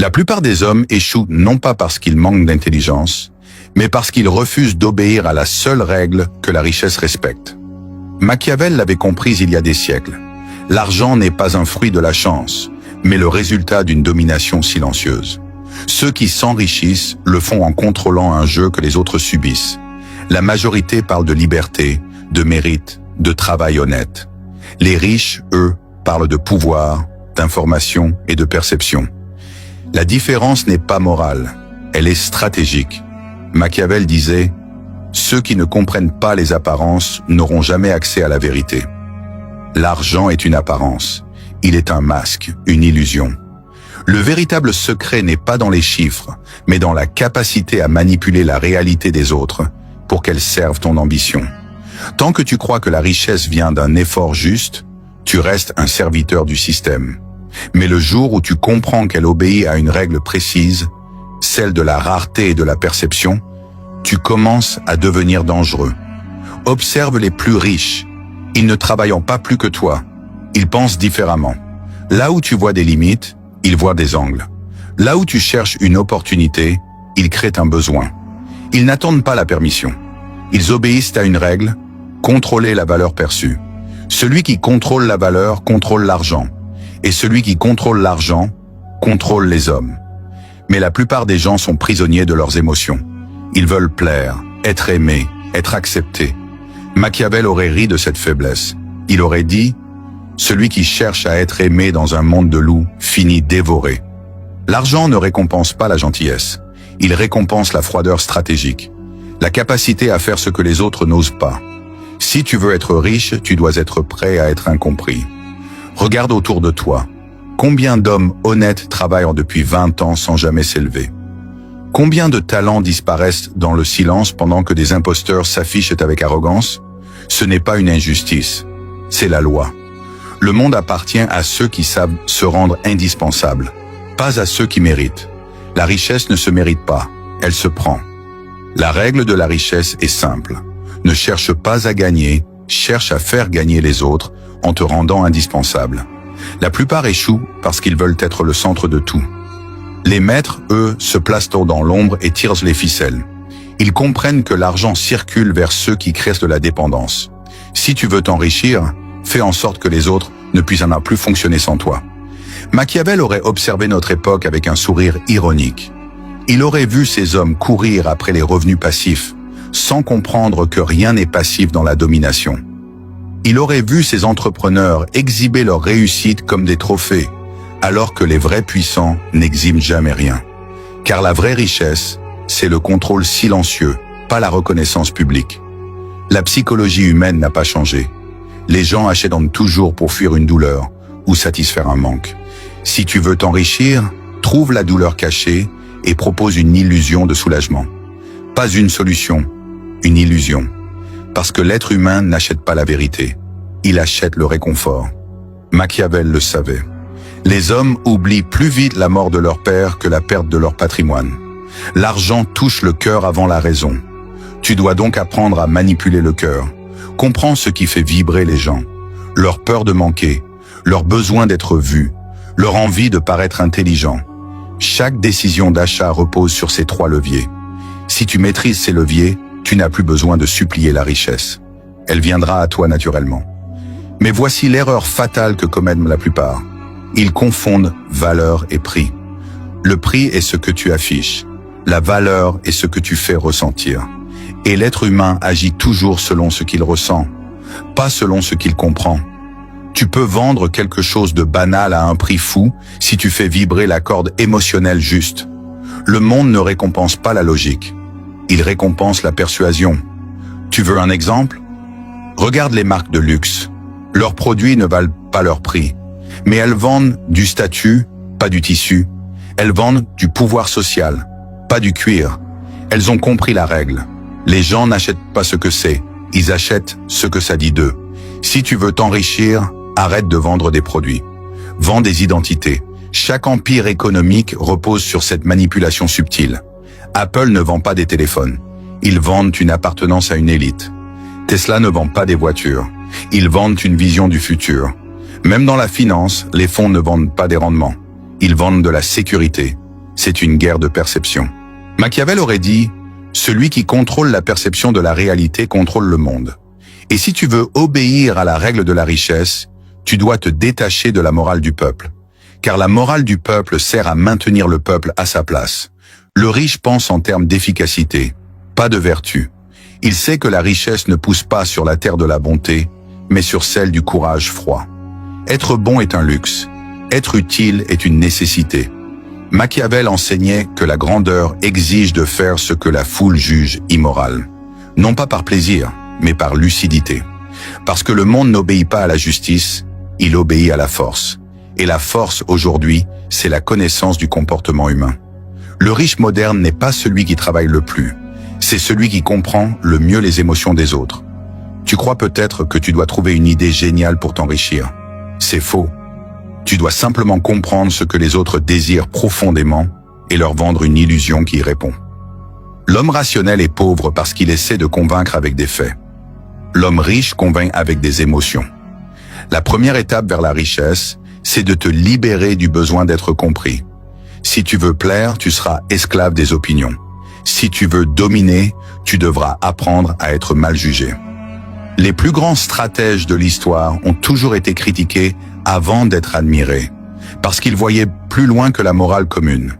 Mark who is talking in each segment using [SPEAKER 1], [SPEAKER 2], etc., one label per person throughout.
[SPEAKER 1] La plupart des hommes échouent non pas parce qu'ils manquent d'intelligence, mais parce qu'ils refusent d'obéir à la seule règle que la richesse respecte. Machiavel l'avait compris il y a des siècles. L'argent n'est pas un fruit de la chance, mais le résultat d'une domination silencieuse. Ceux qui s'enrichissent le font en contrôlant un jeu que les autres subissent. La majorité parle de liberté, de mérite, de travail honnête. Les riches, eux, parlent de pouvoir, d'information et de perception. La différence n'est pas morale, elle est stratégique. Machiavel disait « Ceux qui ne comprennent pas les apparences n'auront jamais accès à la vérité ». L'argent est une apparence, il est un masque, une illusion. Le véritable secret n'est pas dans les chiffres, mais dans la capacité à manipuler la réalité des autres pour qu'elle serve ton ambition. Tant que tu crois que la richesse vient d'un effort juste, tu restes un serviteur du système. Mais le jour où tu comprends qu'elle obéit à une règle précise, celle de la rareté et de la perception, tu commences à devenir dangereux. Observe les plus riches. Ils ne travaillent pas plus que toi. Ils pensent différemment. Là où tu vois des limites, ils voient des angles. Là où tu cherches une opportunité, ils créent un besoin. Ils n'attendent pas la permission. Ils obéissent à une règle, contrôler la valeur perçue. Celui qui contrôle la valeur contrôle l'argent. Et celui qui contrôle l'argent contrôle les hommes. Mais la plupart des gens sont prisonniers de leurs émotions. Ils veulent plaire, être aimés, être acceptés. Machiavel aurait ri de cette faiblesse. Il aurait dit « Celui qui cherche à être aimé dans un monde de loups finit dévoré ». L'argent ne récompense pas la gentillesse. Il récompense la froideur stratégique, la capacité à faire ce que les autres n'osent pas. Si tu veux être riche, tu dois être prêt à être incompris. Regarde autour de toi. Combien d'hommes honnêtes travaillent depuis 20 ans sans jamais s'élever? Combien de talents disparaissent dans le silence pendant que des imposteurs s'affichent avec arrogance? Ce n'est pas une injustice, c'est la loi. Le monde appartient à ceux qui savent se rendre indispensables, pas à ceux qui méritent. La richesse ne se mérite pas, elle se prend. La règle de la richesse est simple. Ne cherche pas à gagner, cherche à faire gagner les autres en te rendant indispensable. La plupart échouent parce qu'ils veulent être le centre de tout. Les maîtres, eux, se placent dans l'ombre et tirent les ficelles. Ils comprennent que l'argent circule vers ceux qui créent de la dépendance. Si tu veux t'enrichir, fais en sorte que les autres ne puissent en plus fonctionner sans toi. Machiavel aurait observé notre époque avec un sourire ironique. Il aurait vu ces hommes courir après les revenus passifs, sans comprendre que rien n'est passif dans la domination. Il aurait vu ces entrepreneurs exhiber leur réussite comme des trophées, alors que les vrais puissants n'exhiment jamais rien. Car la vraie richesse, c'est le contrôle silencieux, pas la reconnaissance publique. La psychologie humaine n'a pas changé. Les gens achètent toujours pour fuir une douleur ou satisfaire un manque. Si tu veux t'enrichir, trouve la douleur cachée et propose une illusion de soulagement. Pas une solution, une illusion. Parce que l'être humain n'achète pas la vérité, il achète le réconfort. Machiavel le savait. Les hommes oublient plus vite la mort de leur père que la perte de leur patrimoine. L'argent touche le cœur avant la raison. Tu dois donc apprendre à manipuler le cœur. Comprends ce qui fait vibrer les gens. Leur peur de manquer, leur besoin d'être vu, leur envie de paraître intelligent. Chaque décision d'achat repose sur ces 3 leviers. Si tu maîtrises ces leviers, tu n'as plus besoin de supplier la richesse. Elle viendra à toi naturellement. Mais voici l'erreur fatale que commettent la plupart. Ils confondent valeur et prix. Le prix est ce que tu affiches. La valeur est ce que tu fais ressentir. Et l'être humain agit toujours selon ce qu'il ressent, pas selon ce qu'il comprend. Tu peux vendre quelque chose de banal à un prix fou si tu fais vibrer la corde émotionnelle juste. Le monde ne récompense pas la logique. Il récompense la persuasion. Tu veux un exemple? Regarde les marques de luxe. Leurs produits ne valent pas leur prix. Mais elles vendent du statut, pas du tissu. Elles vendent du pouvoir social, pas du cuir. Elles ont compris la règle. Les gens n'achètent pas ce que c'est, ils achètent ce que ça dit d'eux. Si tu veux t'enrichir, arrête de vendre des produits. Vends des identités. Chaque empire économique repose sur cette manipulation subtile. Apple ne vend pas des téléphones. Ils vendent une appartenance à une élite. Tesla ne vend pas des voitures. Ils vendent une vision du futur. Même dans la finance, les fonds ne vendent pas des rendements. Ils vendent de la sécurité. c'est une guerre de perception. Machiavel aurait dit « Celui qui contrôle la perception de la réalité contrôle le monde ». Et si tu veux obéir à la règle de la richesse, tu dois te détacher de la morale du peuple. Car la morale du peuple sert à maintenir le peuple à sa place. Le riche pense en termes d'efficacité, pas de vertu. Il sait que la richesse ne pousse pas sur la terre de la bonté, mais sur celle du courage froid. Être bon est un luxe. Être utile est une nécessité. Machiavel enseignait que la grandeur exige de faire ce que la foule juge immoral. Non pas par plaisir, mais par lucidité. Parce que le monde n'obéit pas à la justice, il obéit à la force. Et la force, aujourd'hui, c'est la connaissance du comportement humain. Le riche moderne n'est pas celui qui travaille le plus, c'est celui qui comprend le mieux les émotions des autres. Tu crois peut-être que tu dois trouver une idée géniale pour t'enrichir. C'est faux. Tu dois simplement comprendre ce que les autres désirent profondément et leur vendre une illusion qui y répond. L'homme rationnel est pauvre parce qu'il essaie de convaincre avec des faits. L'homme riche convainc avec des émotions. La première étape vers la richesse, c'est de te libérer du besoin d'être compris. Si tu veux plaire, tu seras esclave des opinions. Si tu veux dominer, tu devras apprendre à être mal jugé. Les plus grands stratèges de l'histoire ont toujours été critiqués avant d'être admirés, parce qu'ils voyaient plus loin que la morale commune.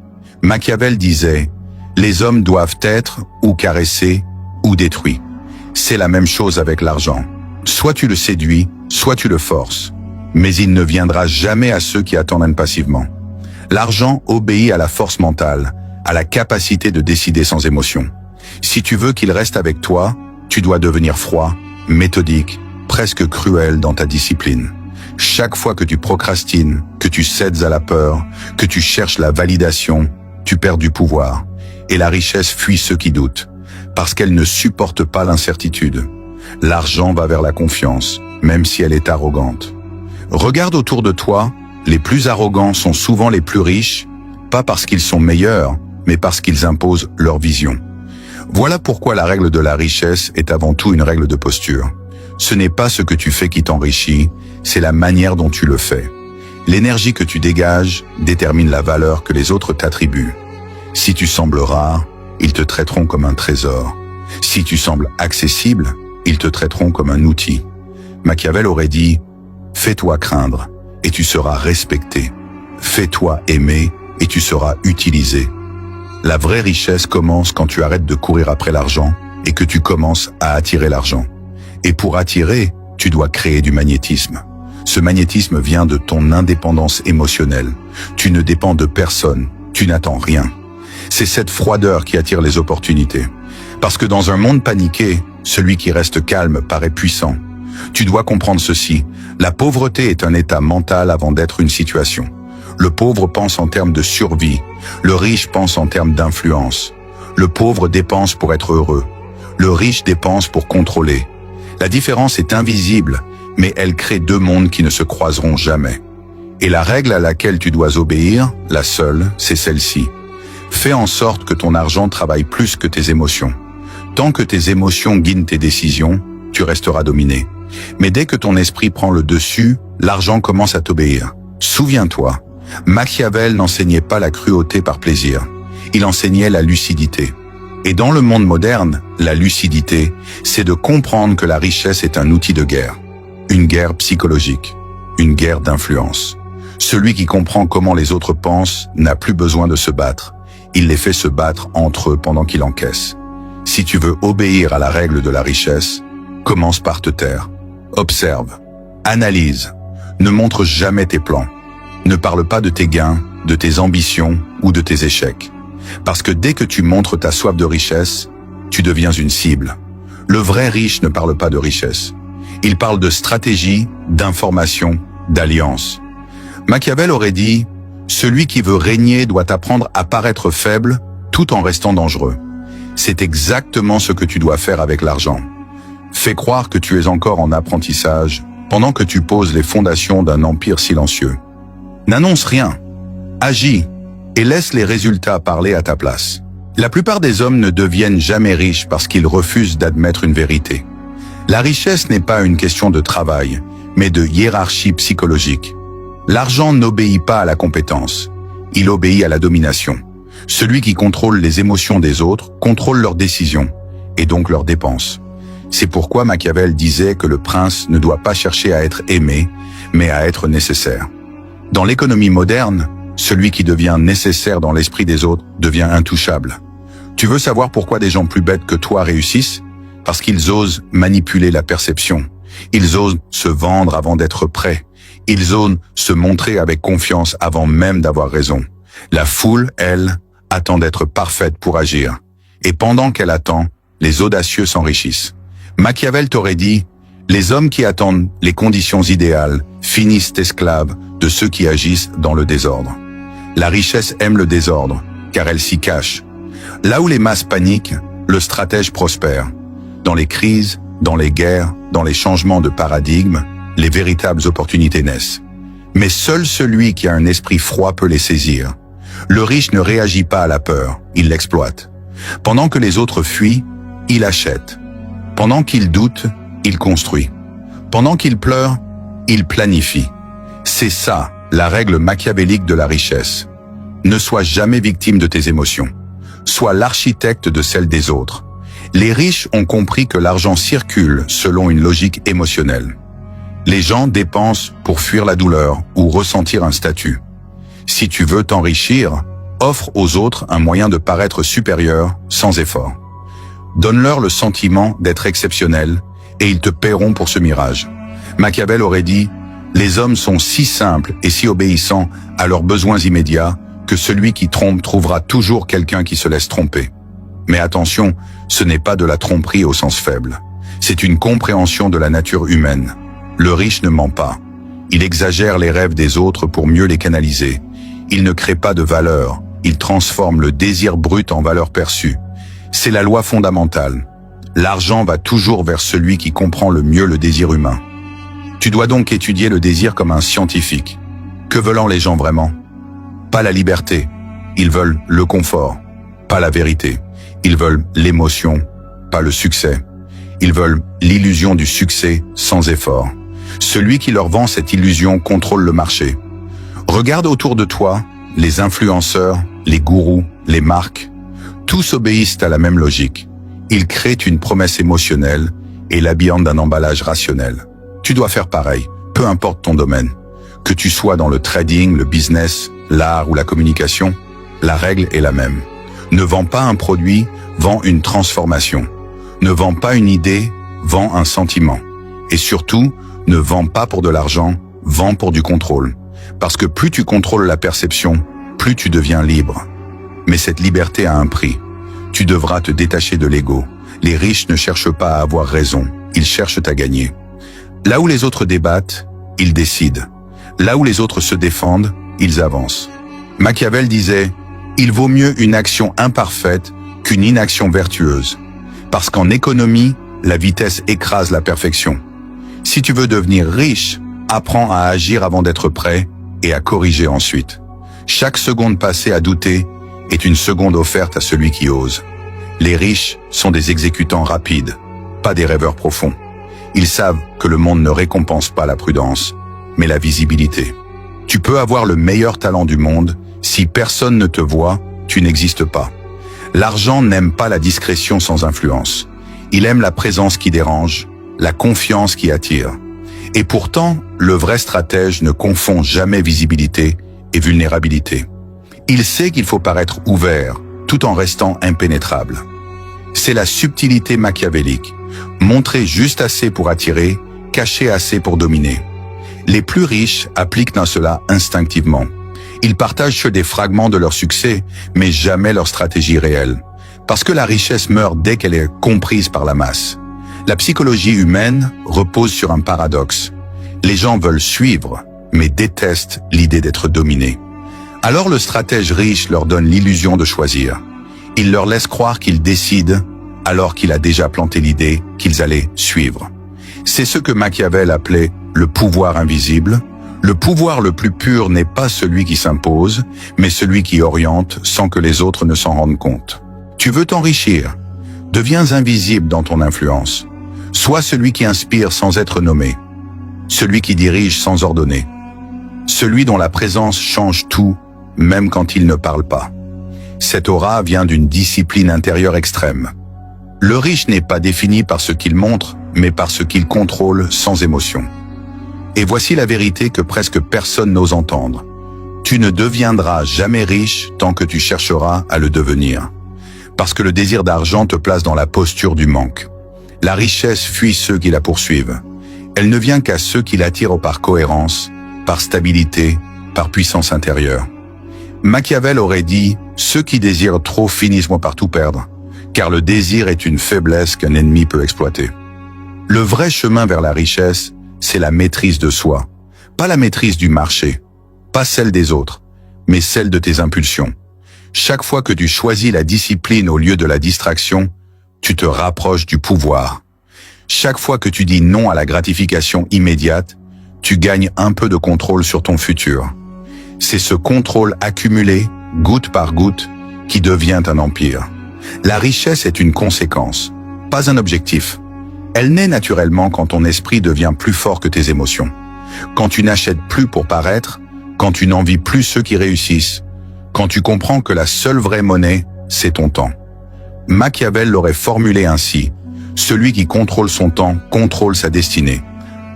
[SPEAKER 1] Machiavel disait « Les hommes doivent être ou caressés ou détruits ». C'est la même chose avec l'argent. Soit tu le séduis, soit tu le forces. Mais il ne viendra jamais à ceux qui attendent passivement. L'argent obéit à la force mentale, à la capacité de décider sans émotion. Si tu veux qu'il reste avec toi, tu dois devenir froid, méthodique, presque cruel dans ta discipline. Chaque fois que tu procrastines, que tu cèdes à la peur, que tu cherches la validation, tu perds du pouvoir. Et la richesse fuit ceux qui doutent, parce qu'elle ne supporte pas l'incertitude. L'argent va vers la confiance, même si elle est arrogante. Regarde autour de toi, les plus arrogants sont souvent les plus riches, pas parce qu'ils sont meilleurs, mais parce qu'ils imposent leur vision. Voilà pourquoi la règle de la richesse est avant tout une règle de posture. Ce n'est pas ce que tu fais qui t'enrichit, c'est la manière dont tu le fais. L'énergie que tu dégages détermine la valeur que les autres t'attribuent. Si tu sembles rare, ils te traiteront comme un trésor. Si tu sembles accessible, ils te traiteront comme un outil. Machiavel aurait dit « Fais-toi craindre et tu seras respecté. Fais-toi aimer et tu seras utilisé. » La vraie richesse commence quand tu arrêtes de courir après l'argent et que tu commences à attirer l'argent. Et pour attirer, tu dois créer du magnétisme. Ce magnétisme vient de ton indépendance émotionnelle. Tu ne dépends de personne, tu n'attends rien. C'est cette froideur qui attire les opportunités. Parce que dans un monde paniqué, celui qui reste calme paraît puissant. Tu dois comprendre ceci, la pauvreté est un état mental avant d'être une situation. Le pauvre pense en termes de survie, le riche pense en termes d'influence. Le pauvre dépense pour être heureux, le riche dépense pour contrôler. La différence est invisible, mais elle crée deux mondes qui ne se croiseront jamais. Et la règle à laquelle tu dois obéir, la seule, c'est celle-ci. Fais en sorte que ton argent travaille plus que tes émotions. Tant que tes émotions guident tes décisions, tu resteras dominé. Mais dès que ton esprit prend le dessus, l'argent commence à t'obéir. Souviens-toi, Machiavel n'enseignait pas la cruauté par plaisir. Il enseignait la lucidité. Et dans le monde moderne, la lucidité, c'est de comprendre que la richesse est un outil de guerre. Une guerre psychologique, une guerre d'influence. Celui qui comprend comment les autres pensent n'a plus besoin de se battre. Il les fait se battre entre eux pendant qu'il encaisse. Si tu veux obéir à la règle de la richesse, commence par te taire. Observe, analyse, ne montre jamais tes plans. Ne parle pas de tes gains, de tes ambitions ou de tes échecs. Parce que dès que tu montres ta soif de richesse, tu deviens une cible. Le vrai riche ne parle pas de richesse. Il parle de stratégie, d'information, d'alliance. Machiavel aurait dit « Celui qui veut régner doit apprendre à paraître faible tout en restant dangereux. » C'est exactement ce que tu dois faire avec l'argent. Fais croire que tu es encore en apprentissage pendant que tu poses les fondations d'un empire silencieux. N'annonce rien, agis et laisse les résultats parler à ta place. La plupart des hommes ne deviennent jamais riches parce qu'ils refusent d'admettre une vérité. La richesse n'est pas une question de travail, mais de hiérarchie psychologique. L'argent n'obéit pas à la compétence, il obéit à la domination. Celui qui contrôle les émotions des autres contrôle leurs décisions, et donc leurs dépenses. C'est pourquoi Machiavel disait que le prince ne doit pas chercher à être aimé, mais à être nécessaire. Dans l'économie moderne, celui qui devient nécessaire dans l'esprit des autres devient intouchable. Tu veux savoir pourquoi des gens plus bêtes que toi réussissent? Parce qu'ils osent manipuler la perception. Ils osent se vendre avant d'être prêts. Ils osent se montrer avec confiance avant même d'avoir raison. La foule, elle, attend d'être parfaite pour agir. Et pendant qu'elle attend, les audacieux s'enrichissent. Machiavel t'aurait dit, les hommes qui attendent les conditions idéales finissent esclaves de ceux qui agissent dans le désordre. La richesse aime le désordre, car elle s'y cache. Là où les masses paniquent, le stratège prospère. Dans les crises, dans les guerres, dans les changements de paradigme, les véritables opportunités naissent. Mais seul celui qui a un esprit froid peut les saisir. Le riche ne réagit pas à la peur, il l'exploite. Pendant que les autres fuient, il achète. Pendant qu'il doute, il construit. Pendant qu'il pleure, il planifie. C'est ça, la règle machiavélique de la richesse. Ne sois jamais victime de tes émotions. Sois l'architecte de celles des autres. Les riches ont compris que l'argent circule selon une logique émotionnelle. Les gens dépensent pour fuir la douleur ou ressentir un statut. Si tu veux t'enrichir, offre aux autres un moyen de paraître supérieur sans effort. Donne-leur le sentiment d'être exceptionnel et ils te paieront pour ce mirage. Machiavel aurait dit « Les hommes sont si simples et si obéissants à leurs besoins immédiats que celui qui trompe trouvera toujours quelqu'un qui se laisse tromper. » Mais attention, ce n'est pas de la tromperie au sens faible. C'est une compréhension de la nature humaine. Le riche ne ment pas. Il exagère les rêves des autres pour mieux les canaliser. Il ne crée pas de valeur. Il transforme le désir brut en valeur perçue. C'est la loi fondamentale. L'argent va toujours vers celui qui comprend le mieux le désir humain. Tu dois donc étudier le désir comme un scientifique. Que veulent les gens vraiment? Pas la liberté. Ils veulent le confort. Pas la vérité. Ils veulent l'émotion, pas le succès. Ils veulent l'illusion du succès sans effort. Celui qui leur vend cette illusion contrôle le marché. Regarde autour de toi, les influenceurs, les gourous, les marques, tous obéissent à la même logique. Ils créent une promesse émotionnelle et l'habillent d'un emballage rationnel. Tu dois faire pareil, peu importe ton domaine. Que tu sois dans le trading, le business, l'art ou la communication, la règle est la même. Ne vends pas un produit, vends une transformation. Ne vends pas une idée, vends un sentiment. Et surtout, ne vends pas pour de l'argent, vends pour du contrôle. Parce que plus tu contrôles la perception, plus tu deviens libre. Mais cette liberté a un prix. Tu devras te détacher de l'ego. Les riches ne cherchent pas à avoir raison, ils cherchent à gagner. Là où les autres débattent, ils décident. Là où les autres se défendent, ils avancent. Machiavel disait « Il vaut mieux une action imparfaite qu'une inaction vertueuse. » Parce qu'en économie, la vitesse écrase la perfection. Si tu veux devenir riche, apprends à agir avant d'être prêt et à corriger ensuite. Chaque seconde passée à douter est une seconde offerte à celui qui ose. Les riches sont des exécutants rapides, pas des rêveurs profonds. Ils savent que le monde ne récompense pas la prudence, mais la visibilité. Tu peux avoir le meilleur talent du monde, si personne ne te voit, tu n'existes pas. L'argent n'aime pas la discrétion sans influence. Il aime la présence qui dérange, la confiance qui attire. Et pourtant, le vrai stratège ne confond jamais visibilité et vulnérabilité. Il sait qu'il faut paraître ouvert, tout en restant impénétrable. C'est la subtilité machiavélique. Montrer juste assez pour attirer, cacher assez pour dominer. Les plus riches appliquent dans cela instinctivement. Ils partagent des fragments de leur succès, mais jamais leur stratégie réelle. Parce que la richesse meurt dès qu'elle est comprise par la masse. La psychologie humaine repose sur un paradoxe. Les gens veulent suivre, mais détestent l'idée d'être dominés. Alors le stratège riche leur donne l'illusion de choisir. Il leur laisse croire qu'ils décident, alors qu'il a déjà planté l'idée qu'ils allaient suivre. C'est ce que Machiavel appelait le pouvoir invisible. Le pouvoir le plus pur n'est pas celui qui s'impose, mais celui qui oriente sans que les autres ne s'en rendent compte. Tu veux t'enrichir? Deviens invisible dans ton influence. Sois celui qui inspire sans être nommé. Celui qui dirige sans ordonner. Celui dont la présence change tout, même quand il ne parle pas. Cette aura vient d'une discipline intérieure extrême. Le riche n'est pas défini par ce qu'il montre, mais par ce qu'il contrôle sans émotion. Et voici la vérité que presque personne n'ose entendre. Tu ne deviendras jamais riche tant que tu chercheras à le devenir. Parce que le désir d'argent te place dans la posture du manque. La richesse fuit ceux qui la poursuivent. Elle ne vient qu'à ceux qui l'attirent par cohérence, par stabilité, par puissance intérieure. Machiavel aurait dit « Ceux qui désirent trop finissent par tout perdre, car le désir est une faiblesse qu'un ennemi peut exploiter. » Le vrai chemin vers la richesse, c'est la maîtrise de soi. Pas la maîtrise du marché, pas celle des autres, mais celle de tes impulsions. Chaque fois que tu choisis la discipline au lieu de la distraction, tu te rapproches du pouvoir. Chaque fois que tu dis non à la gratification immédiate, tu gagnes un peu de contrôle sur ton futur. C'est ce contrôle accumulé, goutte par goutte, qui devient un empire. La richesse est une conséquence, pas un objectif. Elle naît naturellement quand ton esprit devient plus fort que tes émotions. Quand tu n'achètes plus pour paraître, quand tu n'envies plus ceux qui réussissent, quand tu comprends que la seule vraie monnaie, c'est ton temps. Machiavel l'aurait formulé ainsi. Celui qui contrôle son temps contrôle sa destinée.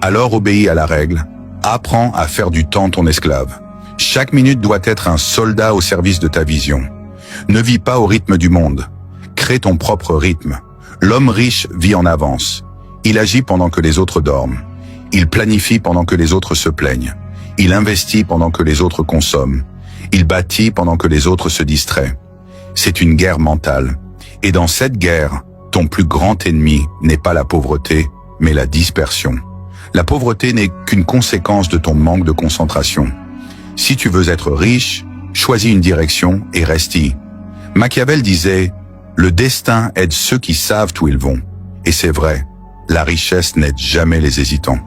[SPEAKER 1] Alors obéis à la règle, apprends à faire du temps ton esclave. Chaque minute doit être un soldat au service de ta vision. Ne vis pas au rythme du monde. Crée ton propre rythme. L'homme riche vit en avance. Il agit pendant que les autres dorment. Il planifie pendant que les autres se plaignent. Il investit pendant que les autres consomment. Il bâtit pendant que les autres se distraient. C'est une guerre mentale. Et dans cette guerre, ton plus grand ennemi n'est pas la pauvreté, mais la dispersion. La pauvreté n'est qu'une conséquence de ton manque de concentration. Si tu veux être riche, choisis une direction et reste-y. Machiavel disait « Le destin aide ceux qui savent où ils vont ». Et c'est vrai, la richesse n'aide jamais les hésitants.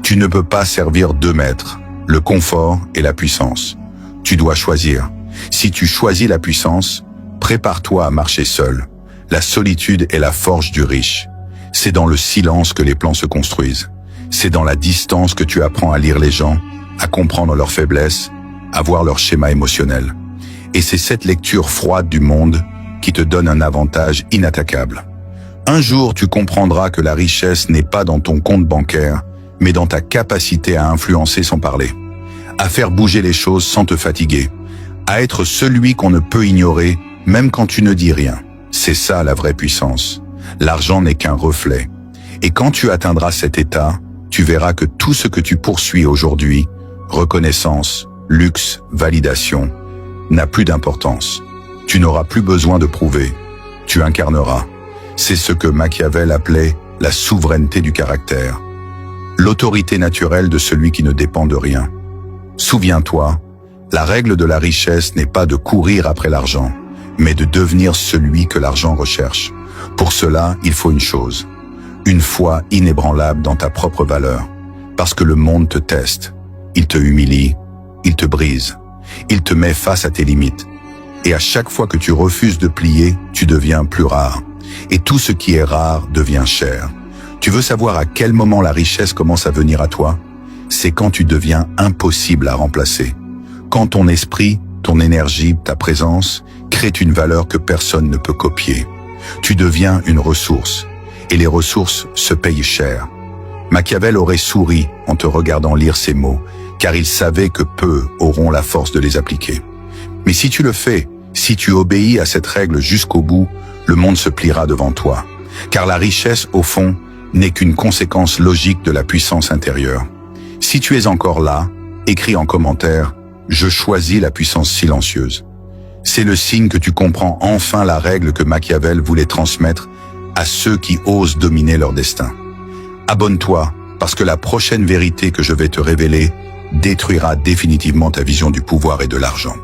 [SPEAKER 1] Tu ne peux pas servir deux maîtres, le confort et la puissance. Tu dois choisir. Si tu choisis la puissance, prépare-toi à marcher seul. La solitude est la forge du riche. C'est dans le silence que les plans se construisent. C'est dans la distance que tu apprends à lire les gens, à comprendre leurs faiblesses, à voir leur schéma émotionnel. Et c'est cette lecture froide du monde qui te donne un avantage inattaquable. Un jour, tu comprendras que la richesse n'est pas dans ton compte bancaire, mais dans ta capacité à influencer sans parler, à faire bouger les choses sans te fatiguer, à être celui qu'on ne peut ignorer, même quand tu ne dis rien. C'est ça la vraie puissance. L'argent n'est qu'un reflet. Et quand tu atteindras cet état, tu verras que tout ce que tu poursuis aujourd'hui, reconnaissance, luxe, validation, n'a plus d'importance. Tu n'auras plus besoin de prouver. Tu incarneras. C'est ce que Machiavel appelait la souveraineté du caractère. L'autorité naturelle de celui qui ne dépend de rien. Souviens-toi, la règle de la richesse n'est pas de courir après l'argent, mais de devenir celui que l'argent recherche. Pour cela, il faut une chose, une foi inébranlable dans ta propre valeur, parce que le monde te teste, il te humilie, il te brise, il te met face à tes limites. Et à chaque fois que tu refuses de plier, tu deviens plus rare. Et tout ce qui est rare devient cher. Tu veux savoir à quel moment la richesse commence à venir à toi? C'est quand tu deviens impossible à remplacer. Quand ton esprit, ton énergie, ta présence créent une valeur que personne ne peut copier. Tu deviens une ressource. Et les ressources se payent cher. Machiavel aurait souri en te regardant lire ces mots, car il savait que peu auront la force de les appliquer. Mais si tu le fais, si tu obéis à cette règle jusqu'au bout, le monde se pliera devant toi. Car la richesse, au fond, n'est qu'une conséquence logique de la puissance intérieure. Si tu es encore là, écris en commentaire « Je choisis la puissance silencieuse ». C'est le signe que tu comprends enfin la règle que Machiavel voulait transmettre à ceux qui osent dominer leur destin. Abonne-toi, parce que la prochaine vérité que je vais te révéler détruira définitivement ta vision du pouvoir et de l'argent.